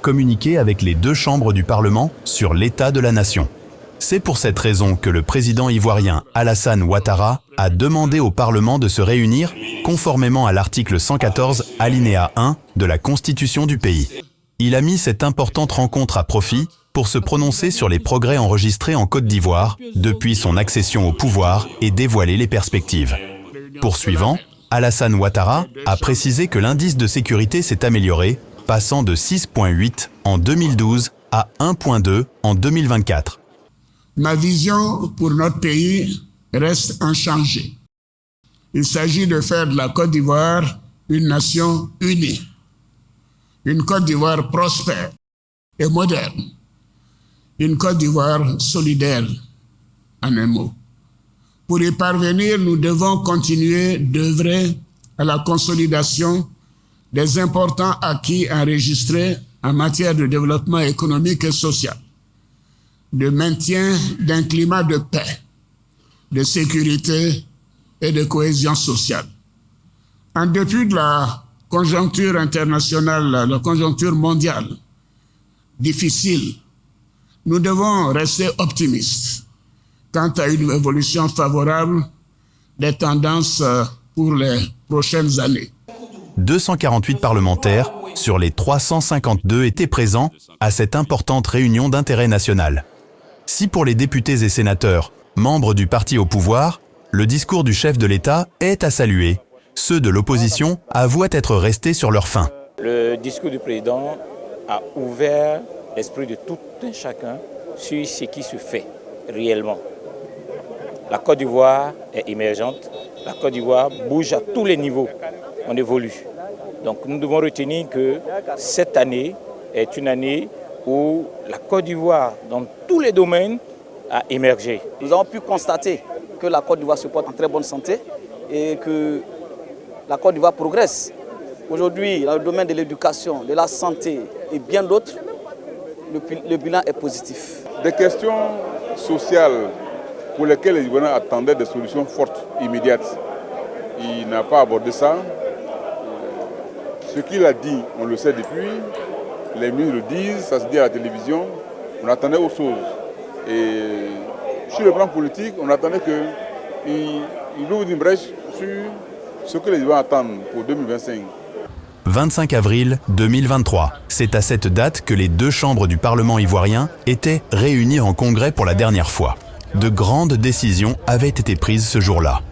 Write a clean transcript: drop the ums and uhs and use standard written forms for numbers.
Communiquer avec les deux chambres du Parlement sur l'état de la nation. C'est pour cette raison que le président ivoirien Alassane Ouattara a demandé au Parlement de se réunir conformément à l'article 114 alinéa 1 de la Constitution du pays. Il a mis cette importante rencontre à profit pour se prononcer sur les progrès enregistrés en Côte d'Ivoire depuis son accession au pouvoir et dévoiler les perspectives. Poursuivant, Alassane Ouattara a précisé que l'indice de sécurité s'est amélioré, passant de 6,8 en 2012 à 1,2 en 2024. Ma vision pour notre pays reste inchangée. Il s'agit de faire de la Côte d'Ivoire une nation unie, une Côte d'Ivoire prospère et moderne, une Côte d'Ivoire solidaire, en un mot. Pour y parvenir, nous devons continuer d'œuvrer à la consolidation des importants acquis enregistrés en matière de développement économique et social, de maintien d'un climat de paix, de sécurité et de cohésion sociale. En dépit de la conjoncture internationale, la conjoncture mondiale difficile, nous devons rester optimistes quant à une évolution favorable des tendances pour les prochaines années. 248 parlementaires sur les 352 étaient présents à cette importante réunion d'intérêt national. Si pour les députés et sénateurs, membres du parti au pouvoir, le discours du chef de l'État est à saluer, ceux de l'opposition avouent être restés sur leur faim. Le discours du président a ouvert l'esprit de tout un chacun sur ce qui se fait réellement. La Côte d'Ivoire est émergente, la Côte d'Ivoire bouge à tous les niveaux, on évolue. Donc nous devons retenir que cette année est une année où la Côte d'Ivoire, dans tous les domaines, a émergé. Nous avons pu constater que la Côte d'Ivoire se porte en très bonne santé et que la Côte d'Ivoire progresse. Aujourd'hui, dans le domaine de l'éducation, de la santé et bien d'autres, le bilan est positif. Des questions sociales pour lesquelles les Ivoiriens attendaient des solutions fortes, immédiates. Il n'a pas abordé ça. Ce qu'il a dit, on le sait depuis. Les ministres le disent, ça se dit à la télévision. On attendait autre chose. Et sur le plan politique, on attendait qu'il ouvre une brèche sur ce que les Ivoiriens attendent pour 2025. 25 avril 2023. C'est à cette date que les deux chambres du Parlement ivoirien étaient réunies en congrès pour la dernière fois. De grandes décisions avaient été prises ce jour-là.